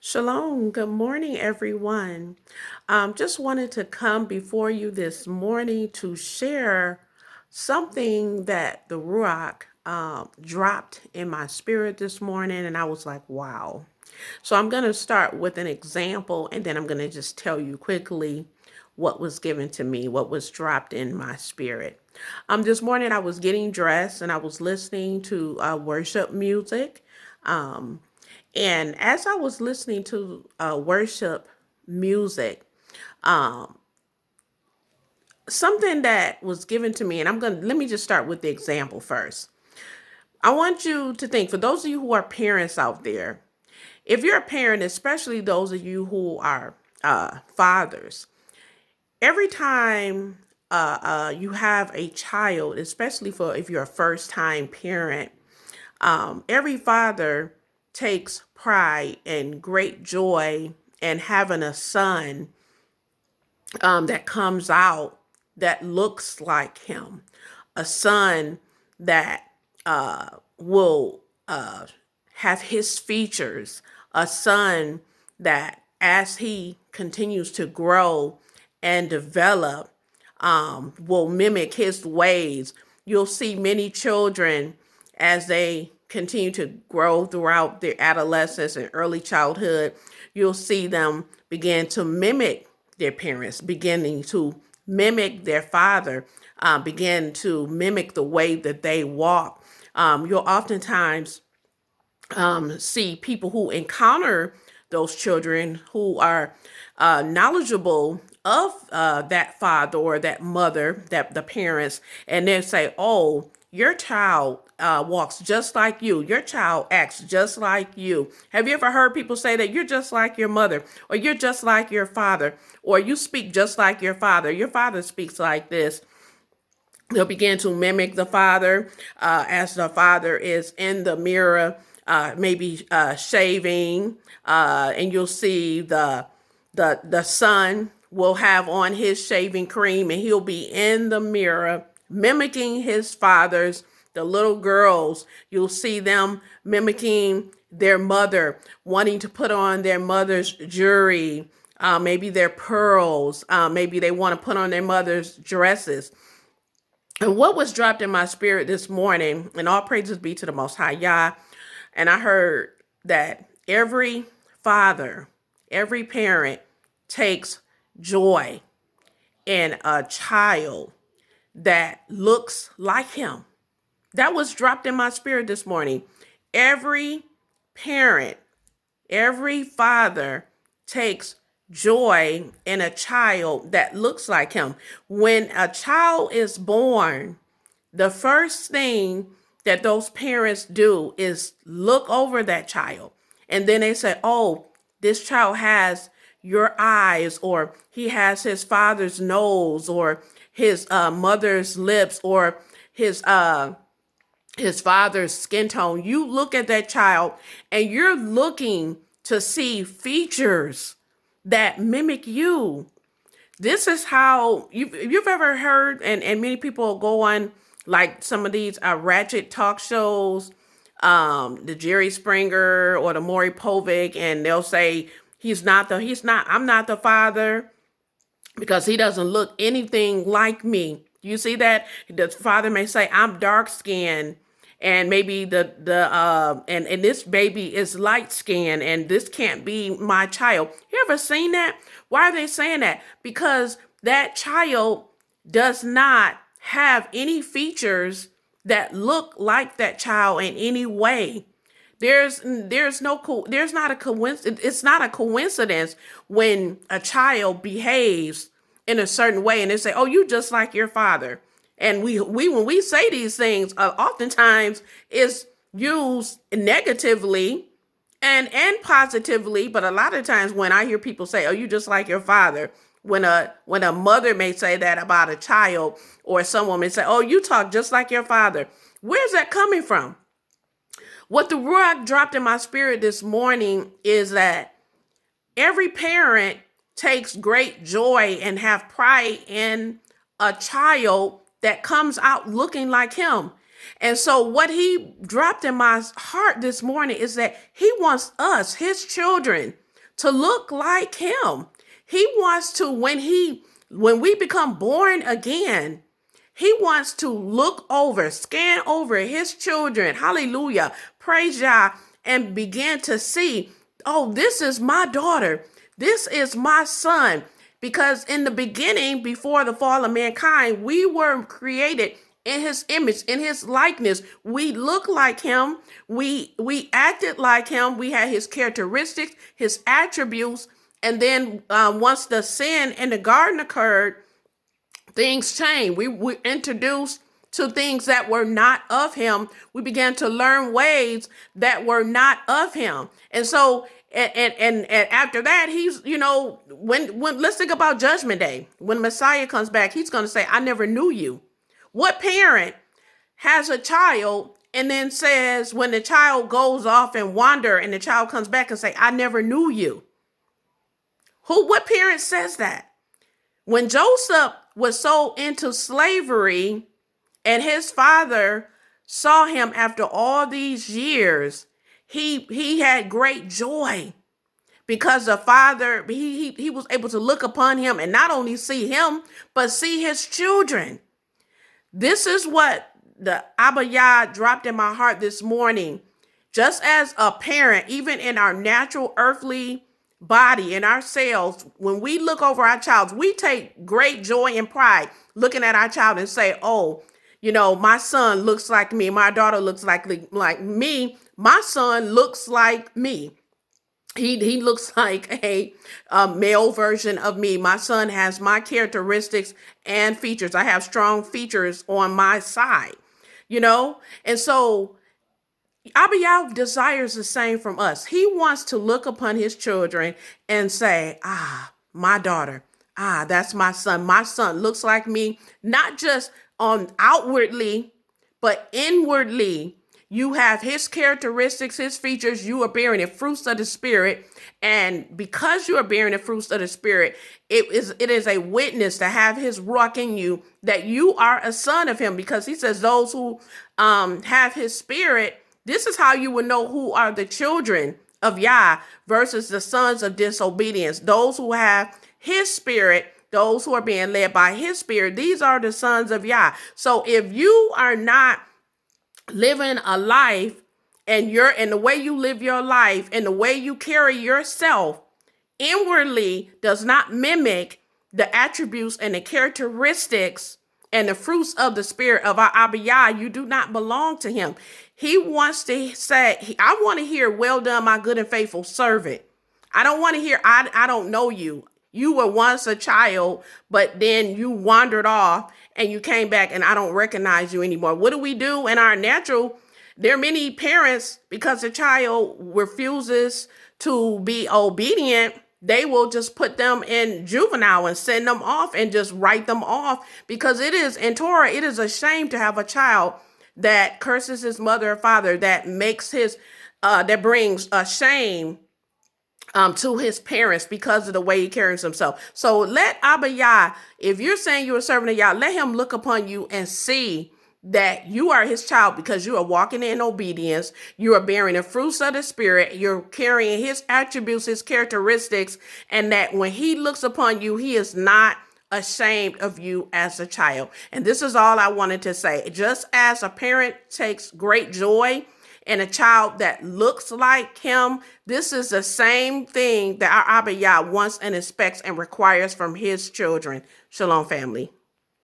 Shalom. Good morning, everyone. Just wanted to come before you this morning to share something that the Ruach dropped in my spirit this morning, and I was like, wow. So I'm going to start with an example, and then I'm going to just tell you quickly what was given to me, what was dropped in my spirit. This morning I was getting dressed and I was listening to worship music. Um, and as I was listening to worship music, um, something that was given to me, and let me just start with the example first. I want you to think, for those of you who are parents out there, if you're a parent, especially those of you who are fathers, every time you have a child, especially for if you're a first time parent, every father takes pride and great joy in having a son that comes out that looks like him, a son that will have his features, a son that as he continues to grow and develop, will mimic his ways. You'll see many children as they continue to grow throughout their adolescence and early childhood. You'll see them begin to mimic their parents, beginning to mimic their father, begin to mimic the way that they walk. You'll oftentimes see people who encounter those children who are knowledgeable of that father or that mother, that the parents, and they say, "Oh, your child walks just like you. Your child acts just like you." Have you ever heard people say that you're just like your mother, or you're just like your father, or you speak just like your father? Your father speaks like this. They'll begin to mimic the father as the father is in the mirror, maybe shaving, and you'll see the son will have on his shaving cream, and he'll be in the mirror mimicking his father's. The little girls, you'll see them mimicking their mother, wanting to put on their mother's jewelry, maybe their pearls, maybe they want to put on their mother's dresses. And what was dropped in my spirit this morning, and all praises be to the Most High Yah, and I heard that every father, every parent takes joy in a child that looks like him. That was dropped in my spirit this morning. Every parent, every father takes joy in a child that looks like him. When a child is born, the first thing that those parents do is look over that child. And then they say, "Oh, this child has your eyes," or "he has his father's nose," or his mother's lips, or his father's skin tone. You look at that child and you're looking to see features that mimic you. This is how you've ever heard, and many people go on like some of these ratchet talk shows, the Jerry Springer or the Maury Povich, and they'll say I'm not the father because he doesn't look anything like me. You see that? The father may say, "I'm dark skinned," and maybe and this baby is light skinned, and this can't be my child. You ever seen that? Why are they saying that? Because that child does not have any features that look like that child in any way. There's not a coincidence. It's not a coincidence when a child behaves in a certain way and they say, "Oh, you just like your father." And we when we say these things, oftentimes it's used negatively and positively. But a lot of times when I hear people say, "Oh, you just like your father," when a mother may say that about a child, or someone may say, "Oh, you talk just like your father," where's that coming from? What the Ruach dropped in my spirit this morning is that every parent takes great joy and have pride in a child that comes out looking like him. And so what he dropped in my heart this morning is that he wants us, his children, to look like him. He wants to, when we become born again, he wants to look over, scan over his children. Hallelujah. Praise Yah. And begin to see, oh, this is my daughter. This is my son. Because in the beginning, before the fall of mankind, we were created in his image, in his likeness. We look like him. We acted like him. We had his characteristics, his attributes. And then once the sin in the garden occurred, things changed. We were introduced to things that were not of him. We began to learn ways that were not of him. And so, and after that, he's, when let's think about Judgment Day. When Messiah comes back, he's going to say, I never knew you. What parent has a child and then says, when the child goes off and wander and the child comes back and say, I never knew you? What parent says that? When Joseph was sold into slavery and his father saw him after all these years, he had great joy because the father, he was able to look upon him and not only see him, but see his children. This is what the Abba Yah dropped in my heart this morning. Just as a parent, even in our natural earthly body, in our cells, when we look over our child, we take great joy and pride looking at our child and say, oh, my son looks like me. My daughter looks like me. My son looks like me. He looks like a male version of me. My son has my characteristics and features. I have strong features on my side, And so Abba Yah desires the same from us. He wants to look upon his children and say, my daughter, that's my son. My son looks like me, not just on outwardly, but inwardly. You have his characteristics, his features. You are bearing the fruits of the Spirit. And because you are bearing the fruits of the Spirit, it is a witness to have his ruach in you that you are a son of him. Because he says those who have his Spirit, this is how you will know who are the children of Yah versus the sons of disobedience. Those who have his Spirit, those who are being led by his Spirit, these are the sons of Yah. So if you are not living a life and the way you live your life and the way you carry yourself inwardly does not mimic the attributes and the characteristics and the fruits of the Spirit of our Abba Yah, you do not belong to him. He wants to say, I want to hear, well done, my good and faithful servant. I don't want to hear, I don't know you. You were once a child, but then you wandered off and you came back and I don't recognize you anymore. What do we do in our natural? There are many parents, because the child refuses to be obedient, they will just put them in juvenile and send them off and just write them off, because it is in Torah, it is a shame to have a child that curses his mother or father, that makes that brings a shame to his parents because of the way he carries himself. So let Abba Yah, if you're saying you're a servant of Yah, let him look upon you and see that you are his child because you are walking in obedience. You are bearing the fruits of the Spirit. You're carrying his attributes, his characteristics, and that when he looks upon you, he is not ashamed of you as a child. And this is all I wanted to say. Just as a parent takes great joy in a child that looks like him, this is the same thing that our Abba Yah wants and expects and requires from his children. Shalom, family.